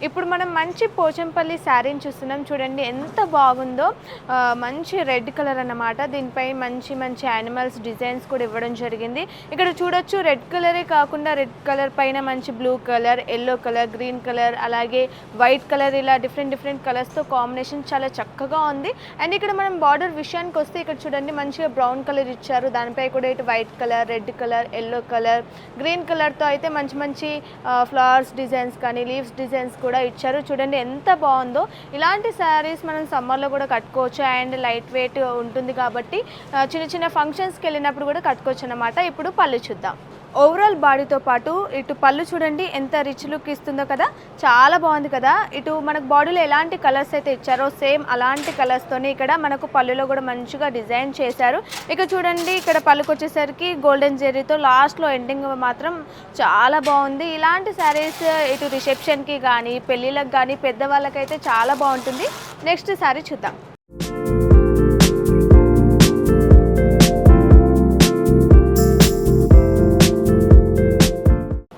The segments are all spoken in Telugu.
ఇప్పుడు మనం మంచి పోచంపల్లి శారీని చూస్తున్నాం చూడండి ఎంత బాగుందో. మంచి రెడ్ కలర్ అన్నమాట. దీనిపై మంచి మంచి యానిమల్స్ డిజైన్స్ కూడా ఇవ్వడం జరిగింది. ఇక్కడ చూడొచ్చు రెడ్ కలరే కాకుండా రెడ్ కలర్ పైన మంచి blue colour, yellow colour, green colour, అలాగే వైట్ కలర్, ఇలా డిఫరెంట్ కలర్స్తో కాంబినేషన్ చాలా చక్కగా ఉంది. అండ్ ఇక్కడ మనం బార్డర్ విషయానికి వస్తే ఇక్కడ చూడండి మంచిగా బ్రౌన్ కలర్ ఇచ్చారు. దానిపై కూడా ఇటు white colour, red colour, yellow colour, green కలర్తో అయితే మంచి మంచి ఫ్లవర్స్ డిజైన్స్ కానీ లీవ్స్ డిజైన్స్ కూడా ఇచ్చారు. చూడండి ఎంత బాగుందో. ఇలాంటి శారీస్ మనం సమ్మర్లో కూడా కట్టుకోవచ్చు అండ్ లైట్ వెయిట్ ఉంటుంది కాబట్టి చిన్న చిన్న ఫంక్షన్స్కి వెళ్ళినప్పుడు కూడా కట్టుకోవచ్చు అన్నమాట. ఇప్పుడు పళ్ళు చూద్దాం. ఓవరాల్ బాడీతో పాటు ఇటు పళ్ళు చూడండి ఎంత రిచ్ లుక్ ఇస్తుందో కదా, చాలా బాగుంది కదా. ఇటు మనకు బాడీలో ఎలాంటి కలర్స్ అయితే ఇచ్చారో సేమ్ అలాంటి కలర్స్తోనే ఇక్కడ మనకు పళ్ళులో కూడా మంచిగా డిజైన్ చేశారు. ఇక చూడండి ఇక్కడ పళ్ళుకి వచ్చేసరికి గోల్డెన్ జెర్రీతో లాస్ట్లో ఎండింగ్ మాత్రం చాలా బాగుంది. ఇలాంటి శారీస్ ఇటు రిసెప్షన్కి కానీ పెళ్ళిళ్ళకి కానీ పెద్దవాళ్ళకైతే చాలా బాగుంటుంది. నెక్స్ట్ శారీ చూద్దాం.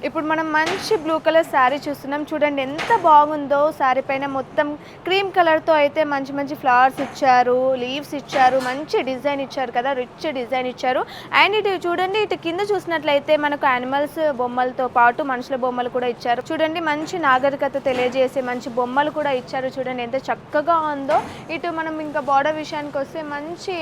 ఇప్పుడు మనం మంచి బ్లూ కలర్ శారీ చూస్తున్నాం చూడండి ఎంత బాగుందో. శారీ పైన మొత్తం క్రీమ్ కలర్తో అయితే మంచి మంచి ఫ్లవర్స్ ఇచ్చారు, లీవ్స్ ఇచ్చారు, మంచి డిజైన్ ఇచ్చారు కదా, రిచ్ డిజైన్ ఇచ్చారు. అండ్ ఇటు చూడండి ఇటు కింద చూసినట్లయితే మనకు యానిమల్స్ బొమ్మలతో పాటు మనుషుల బొమ్మలు కూడా ఇచ్చారు. చూడండి మంచి నాగరికత తెలియజేసే మంచి బొమ్మలు కూడా ఇచ్చారు. చూడండి ఎంత చక్కగా ఉందో. ఇటు మనం ఇంకా బార్డర్ విషయానికి వస్తే మంచి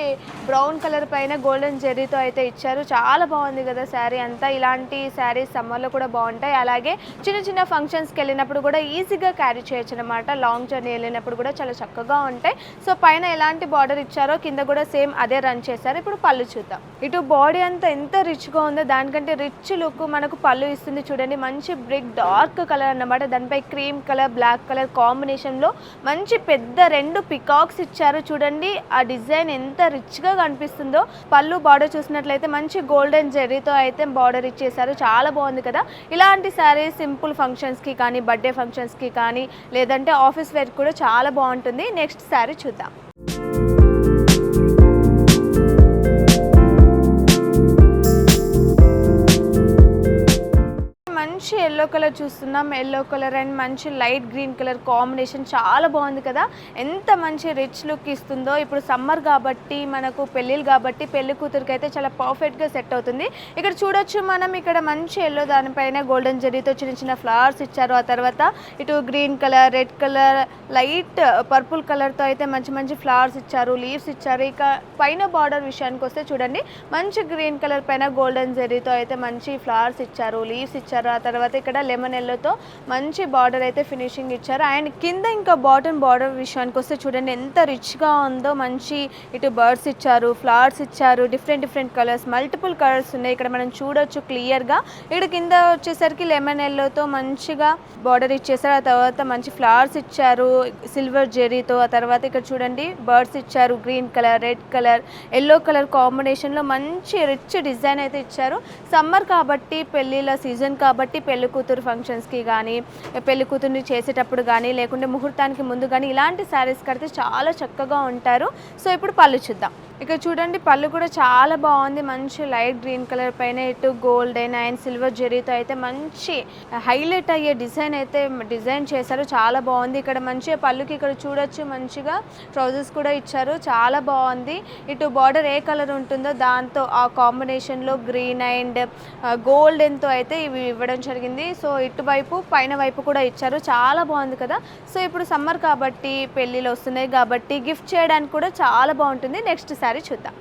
బ్రౌన్ కలర్ పైన గోల్డెన్ జెర్రీతో అయితే ఇచ్చారు. చాలా బాగుంది కదా శారీ అంతా. ఇలాంటి శారీస్ సమ్మర్లో కూడా బాగుంటాయి. అలాగే చిన్న చిన్న ఫంక్షన్స్కి వెళ్ళినప్పుడు కూడా ఈజీగా క్యారీ చేయొచ్చు అనమాట. లాంగ్ జర్నీ వెళ్ళినప్పుడు కూడా చాలా చక్కగా ఉంటాయి. సో పైన ఎలాంటి బార్డర్ ఇచ్చారో కింద కూడా సేమ్ అదే రన్ చేశారు. ఇప్పుడు పళ్ళు చూద్దాం. ఇటు బాడీ అంతా ఎంత రిచ్గా ఉందో దానికంటే రిచ్ లుక్ మనకు పళ్ళు ఇస్తుంది. చూడండి మంచి బ్రిక్ డార్క్ కలర్ అన్నమాట. దానిపై క్రీమ్ కలర్, బ్లాక్ కలర్ కాంబినేషన్లో మంచి పెద్ద 2 పికాక్స్ ఇచ్చారు. చూడండి ఆ డిజైన్ ఎంత రిచ్గా కనిపిస్తుందో. పళ్ళు బార్డర్ చూసినట్లయితే మంచి గోల్డెన్ జెర్రీతో అయితే బార్డర్ ఇచ్చేసారు. చాలా బాగుంది కదా. ఇలాంటి శారీస్ సింపుల్ ఫంక్షన్స్కి కానీ బర్త్డే ఫంక్షన్స్కి కానీ లేదంటే ఆఫీస్ వేర్కి కూడా చాలా బాగుంటుంది. నెక్స్ట్ శారీ చూద్దాం. మంచి ఎల్లో కలర్ చూస్తున్నాం. ఎల్లో కలర్ అండ్ మంచి లైట్ గ్రీన్ కలర్ కాంబినేషన్ చాలా బాగుంది కదా. ఎంత మంచి రిచ్ లుక్ ఇస్తుందో. ఇప్పుడు సమ్మర్ కాబట్టి మనకు పెళ్ళిళ్ళు కాబట్టి పెళ్లి కూతురికి అయితే చాలా పర్ఫెక్ట్గా సెట్ అవుతుంది. ఇక్కడ చూడొచ్చు మనం ఇక్కడ మంచి ఎల్లో దానిపైన గోల్డెన్ జెర్రీతో చిన్న చిన్న ఫ్లవర్స్ ఇచ్చారు. ఆ తర్వాత ఇటు green colour, red colour, light purple కలర్తో అయితే మంచి మంచి ఫ్లవర్స్ ఇచ్చారు, లీవ్స్ ఇచ్చారు. ఇక పైన బార్డర్ విషయానికి వస్తే చూడండి మంచి గ్రీన్ కలర్ పైన గోల్డెన్ జెర్రీతో అయితే మంచి ఫ్లవర్స్ ఇచ్చారు, లీవ్స్ ఇచ్చారు. ఆ తర్వాత ఇక్కడ లెమన్ ఎల్లోతో మంచి బార్డర్ అయితే ఫినిషింగ్ ఇచ్చారు. అండ్ కింద ఇంకా బార్డర్ విషయానికి వస్తే చూడండి ఎంత రిచ్గా ఉందో. మంచి ఇటు బర్డ్స్ ఇచ్చారు, ఫ్లవర్స్ ఇచ్చారు, డిఫరెంట్ కలర్స్, మల్టిపుల్ కలర్స్ ఉన్నాయి. ఇక్కడ మనం చూడొచ్చు క్లియర్గా. ఇక్కడ కింద వచ్చేసరికి లెమన్ ఎల్లోతో మంచిగా బార్డర్ ఇచ్చేసారు. ఆ తర్వాత మంచి ఫ్లవర్స్ ఇచ్చారు సిల్వర్ జెర్రీతో. ఆ తర్వాత ఇక్కడ చూడండి బర్డ్స్ ఇచ్చారు, green colour, red colour, yellow colour కాంబినేషన్లో మంచి రిచ్ డిజైన్ అయితే ఇచ్చారు. సమ్మర్ కాబట్టి పెళ్ళిళ్ళ సీజన్ కాబట్టి పెళ్లి కూతురు ఫంక్షన్స్కి కానీ పెళ్లి కూతుర్ని చేసేటప్పుడు కానీ లేకుంటే ముహూర్తానికి ముందు కానీ ఇలాంటి శారీస్ కడితే చాలా చక్కగా ఉంటారు. సో ఇప్పుడు పళ్ళు చూద్దాం. ఇక చూడండి పళ్ళు కూడా చాలా బాగుంది. మంచి లైట్ గ్రీన్ కలర్ పైన ఇటు గోల్డెన్ అండ్ సిల్వర్ జెర్రీతో అయితే మంచి హైలైట్ అయ్యే డిజైన్ చేశారు. చాలా బాగుంది. ఇక్కడ మంచిగా పళ్ళుకి ఇక్కడ చూడొచ్చు మంచిగా ట్రౌజర్స్ కూడా ఇచ్చారు. చాలా బాగుంది. ఇటు బార్డర్ ఏ కలర్ ఉంటుందో దాంతో ఆ కాంబినేషన్లో గ్రీన్ అండ్ గోల్డెన్తో అయితే ఇవి ఇవ్వడం జరిగింది. సో ఇటువైపు పైన వైపు కూడా ఇచ్చారు. చాలా బాగుంది కదా. సో ఇప్పుడు సమ్మర్ కాబట్టి పెళ్ళిళ్ళు వస్తున్నాయి కాబట్టి గిఫ్ట్ చేయడానికి కూడా చాలా బాగుంటుంది. నెక్స్ట్ శారీ చూద్దాం.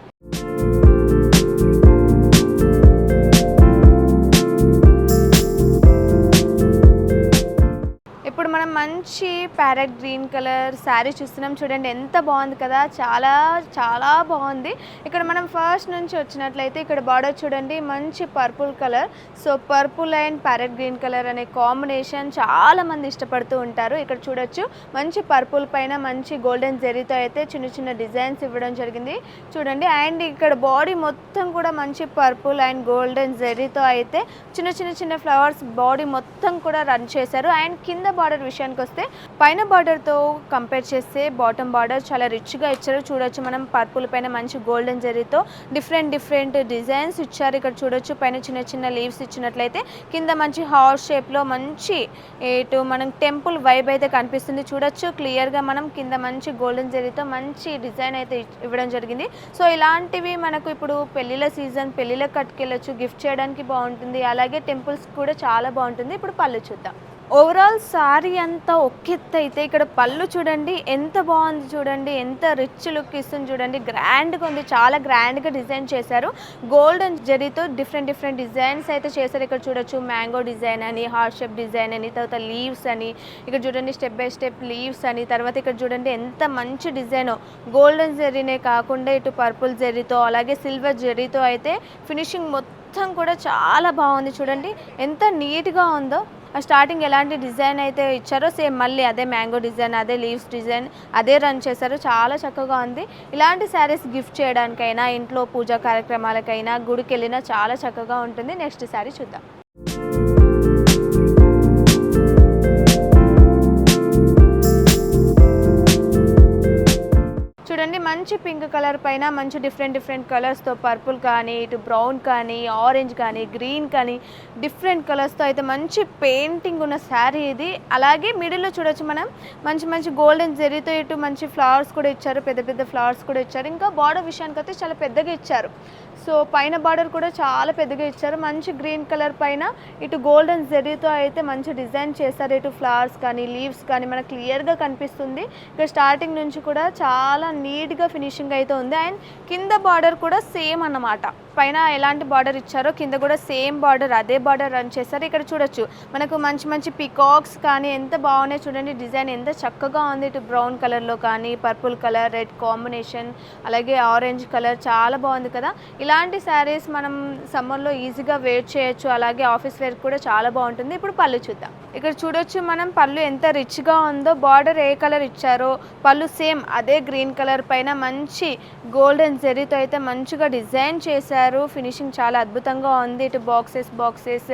ఇప్పుడు మనం మంచి ప్యారెట్ గ్రీన్ కలర్ శారీ చూస్తున్నాం చూడండి ఎంత బాగుంది కదా. చాలా చాలా బాగుంది. ఇక్కడ మనం ఫస్ట్ నుంచి వచ్చినట్లయితే ఇక్కడ బార్డర్ చూడండి మంచి purple colour. So purple and parrot green colour అనే కాంబినేషన్ చాలా మంది ఇష్టపడుతూ ఉంటారు. ఇక్కడ చూడొచ్చు మంచి పర్పుల్ పైన మంచి గోల్డెన్ జెర్రీతో అయితే చిన్న చిన్న డిజైన్స్ ఇవ్వడం జరిగింది చూడండి. అండ్ ఇక్కడ బాడీ మొత్తం కూడా మంచి పర్పుల్ అండ్ గోల్డెన్ జెర్రీతో అయితే చిన్న ఫ్లవర్స్ బాడీ మొత్తం కూడా రన్ చేశారు. అండ్ కింద బార్డర్ విషయానికి విషయానికి వస్తే పైన బార్డర్తో కంపేర్ చేస్తే బాటమ్ బార్డర్ చాలా రిచ్గా ఇచ్చారు. చూడొచ్చు మనం పర్పుల్ పైన మంచి గోల్డెన్ జరీతో డిఫరెంట్ డిజైన్స్ ఇచ్చారు. ఇక్కడ చూడొచ్చు పైన చిన్న చిన్న లీవ్స్ ఇచ్చినట్లయితే కింద మంచి హార్ట్ షేప్లో మంచి ఇటు మనం టెంపుల్ వైబ్ అయితే కనిపిస్తుంది. చూడొచ్చు క్లియర్గా మనం కింద మంచి గోల్డెన్ జరీతో మంచి డిజైన్ అయితే ఇవ్వడం జరిగింది. సో ఇలాంటివి మనకు ఇప్పుడు పెళ్ళిళ్ళ సీజన్, పెళ్ళిళ్ళకి కట్టుకెళ్ళచ్చు, గిఫ్ట్ చేయడానికి బాగుంటుంది. అలాగే టెంపుల్స్ కూడా చాలా బాగుంటుంది. ఇప్పుడు పళ్ళు చూద్దాం. ఓవరాల్ సారీ అంతా ఒకెత్తు అయితే ఇక్కడ పళ్ళు చూడండి ఎంత బాగుంది, చూడండి ఎంత రిచ్ లుక్ ఇస్తుంది, చూడండి గ్రాండ్గా ఉంది, చాలా గ్రాండ్గా డిజైన్ చేశారు. గోల్డెన్ జరీతో డిఫరెంట్ డిజైన్స్ అయితే చేశారు. ఇక్కడ చూడొచ్చు మ్యాంగో డిజైన్ అని, హార్ట్ షేప్ డిజైన్ అని, తర్వాత లీవ్స్ అని, ఇక్కడ చూడండి స్టెప్ బై స్టెప్ లీవ్స్ అని, తర్వాత ఇక్కడ చూడండి ఎంత మంచి డిజైన్ గోల్డెన్ జరీనే కాకుండా ఇటు పర్పుల్ జరీతో అలాగే సిల్వర్ జరీతో అయితే ఫినిషింగ్ మొత్తం కూడా చాలా బాగుంది. చూడండి ఎంత నీట్గా ఉందో. స్టార్టింగ్ ఎలాంటి డిజైన్ అయితే ఇచ్చారో సేమ్ మళ్ళీ అదే మ్యాంగో డిజైన్, అదే లీవ్స్ డిజైన్ అదే రన్ చేశారు. చాలా చక్కగా ఉంది. ఇలాంటి శారీస్ గిఫ్ట్ చేయడానికైనా, ఇంట్లో పూజా కార్యక్రమాలకైనా, గుడికి వెళ్ళినా చాలా చక్కగా ఉంటుంది. నెక్స్ట్ శారీ చూద్దాం. చూడండి మంచి పింక్ కలర్ పైన మంచి డిఫరెంట్ కలర్స్తో పర్పుల్ కానీ, ఇటు బ్రౌన్ కానీ, ఆరెంజ్ కానీ, గ్రీన్ కానీ డిఫరెంట్ కలర్స్తో అయితే మంచి పెయింటింగ్ ఉన్న శారీ ఇది. అలాగే మిడిల్లో చూడొచ్చు మనం మంచి గోల్డెన్ జరీతో ఇటు మంచి ఫ్లవర్స్ కూడా ఇచ్చారు, పెద్ద ఫ్లవర్స్ కూడా ఇచ్చారు. ఇంకా బార్డర్ విషయానికి అయితే చాలా పెద్దగా ఇచ్చారు. సో పైన బార్డర్ కూడా చాలా పెద్దగా ఇచ్చారు. మంచి గ్రీన్ కలర్ పైన ఇటు గోల్డెన్ జరీతో అయితే మంచి డిజైన్ చేశారు. ఇటు ఫ్లవర్స్ కానీ, లీవ్స్ కానీ మనకు క్లియర్గా కనిపిస్తుంది. ఇక్కడ స్టార్టింగ్ నుంచి కూడా చాలా నీట్గా ఫినిషింగ్ అయితే ఉంది. అండ్ కింద బార్డర్ కూడా సేమ్ అన్నమాట. పైన ఎలాంటి బార్డర్ ఇచ్చారో కింద కూడా సేమ్ బార్డర్, అదే బార్డర్ రన్ చేశారు. ఇక్కడ చూడొచ్చు మనకు మంచి పికాక్స్ కానీ ఎంత బాగున్నాయి చూడండి. డిజైన్ ఎంత చక్కగా ఉంది. ఇటు బ్రౌన్ కలర్లో కానీ, పర్పుల్ కలర్, రెడ్ కాంబినేషన్, అలాగే ఆరెంజ్ కలర్ చాలా బాగుంది కదా. ఇలాంటి శారీస్ మనం సమ్మర్లో ఈజీగా వేర్ చేయొచ్చు. అలాగే ఆఫీస్ వేర్ కూడా చాలా బాగుంటుంది. ఇప్పుడు పళ్ళు చూద్దాం. ఇక్కడ చూడొచ్చు మనం పళ్ళు ఎంత రిచ్గా ఉందో. బార్డర్ ఏ కలర్ ఇచ్చారో పళ్ళు సేమ్ అదే గ్రీన్ కలర్ పైన మంచి గోల్డెన్ జరీతో అయితే మంచిగా డిజైన్ చేశారు. ఫినిషింగ్ చాలా అద్భుతంగా ఉంది. ఇటు బాక్సెస్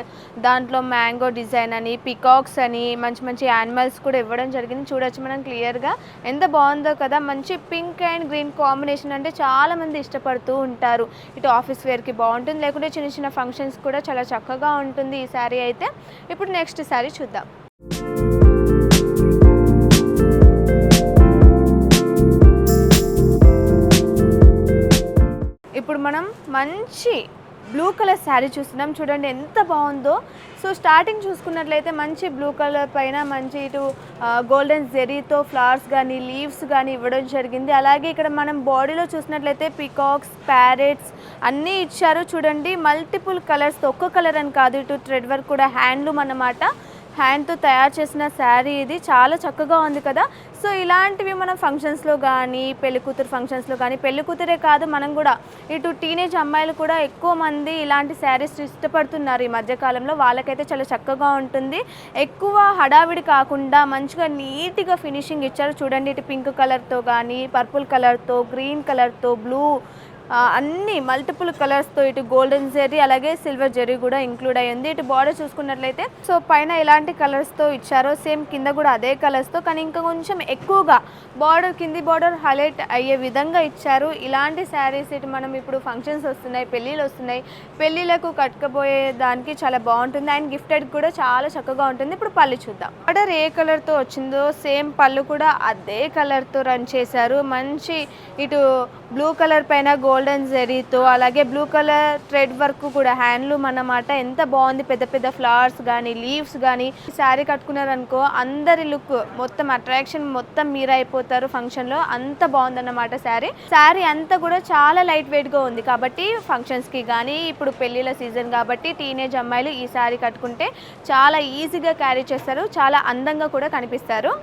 దాంట్లో మ్యాంగో డిజైన్ అని, పికాక్స్ అని, మంచి యానిమల్స్ కూడా ఇవ్వడం జరిగింది. చూడొచ్చు మనం క్లియర్గా ఎంత బాగుందో కదా. మంచి పింక్ అండ్ గ్రీన్ కాంబినేషన్ అంటే చాలా మంది ఇష్టపడుతూ ఉంటారు. ఇటు ఆఫీస్ వేర్కి బాగుంటుంది, లేకుంటే చిన్న ఫంక్షన్స్ కూడా చాలా చక్కగా ఉంటుంది ఈ శారీ అయితే. ఇప్పుడు నెక్స్ట్ శారీ చూద్దాం. ఇప్పుడు మనం మంచి బ్లూ కలర్ శారీ చూస్తున్నాం. చూడండి ఎంత బాగుందో. సో స్టార్టింగ్ చూసుకున్నట్లయితే మంచి బ్లూ కలర్ పైన మంచి ఇటు గోల్డెన్ జెరీతో ఫ్లవర్స్ కానీ, లీవ్స్ కానీ ఇవ్వడం జరిగింది. అలాగే ఇక్కడ మనం బాడీలో చూసినట్లయితే పికాక్స్, ప్యారెట్స్ అన్నీ ఇచ్చారు. చూడండి మల్టిపుల్ కలర్స్తో, ఒక్క కలర్ అని కాదు. ఇటు థ్రెడ్ వర్క్ కూడా హ్యాండ్లూమ్ అన్నమాట. హ్యాండ్తో తయారు చేసిన శారీ ఇది. చాలా చక్కగా ఉంది కదా. సో ఇలాంటివి మనం ఫంక్షన్స్లో కానీ, పెళ్ళికూతురు ఫంక్షన్స్లో కానీ, పెళ్ళికూతురే కాదు మనం కూడా ఇటు టీనేజ్ అమ్మాయిలు కూడా ఎక్కువ మంది ఇలాంటి శారీస్ ఇష్టపడుతున్నారు ఈ మధ్యకాలంలో. వాళ్ళకైతే చాలా చక్కగా ఉంటుంది. ఎక్కువ హడావిడి కాకుండా మంచిగా నీట్గా ఫినిషింగ్ ఇచ్చారు. చూడండి ఇటు పింక్ కలర్తో కానీ, పర్పుల్ కలర్తో, గ్రీన్ కలర్తో, బ్లూ అన్ని మల్టిపుల్ కలర్స్తో, ఇటు గోల్డెన్ జెరీ అలాగే సిల్వర్ జెరీ కూడా ఇంక్లూడ్ అయ్యింది. ఇటు బార్డర్ చూసుకున్నట్లయితే సో పైన ఎలాంటి కలర్స్తో ఇచ్చారో సేమ్ కింద కూడా అదే కలర్స్తో, కానీ ఇంకా కొంచెం ఎక్కువగా బార్డర్, కింది బార్డర్ హైలైట్ అయ్యే విధంగా ఇచ్చారు. ఇలాంటి శారీస్ ఇటు మనం ఇప్పుడు ఫంక్షన్స్ వస్తున్నాయి, పెళ్ళిళ్ళు వస్తున్నాయి, పెళ్ళిళ్ళకు కట్టుకపోయే దానికి చాలా బాగుంటుంది. అండ్ గిఫ్టెడ్ కూడా చాలా చక్కగా ఉంటుంది. ఇప్పుడు పళ్ళు చూద్దాం. బార్డర్ ఏ కలర్తో వచ్చిందో సేమ్ పళ్ళు కూడా అదే కలర్తో రన్ చేశారు. మంచి ఇటు బ్లూ కలర్ పైన గోల్డెన్ జెరీతో, అలాగే బ్లూ కలర్ థ్రెడ్ వర్క్ కూడా హ్యాండ్లూమ్ అన్నమాట. ఎంత బాగుంది. పెద్ద ఫ్లవర్స్ కానీ, లీవ్స్ కానీ. శారీ కట్టుకున్నారనుకో అందరి లుక్ మొత్తం అట్రాక్షన్ మొత్తం మీరైపోతారు ఫంక్షన్లో. అంత బాగుందన్నమాట శారీ అంతా కూడా చాలా లైట్ వెయిట్గా ఉంది. కాబట్టి ఫంక్షన్స్కి కానీ, ఇప్పుడు పెళ్ళిళ్ళ సీజన్ కాబట్టి టీనేజ్ అమ్మాయిలు ఈ శారీ కట్టుకుంటే చాలా ఈజీగా క్యారీ చేస్తారు, చాలా అందంగా కూడా కనిపిస్తారు.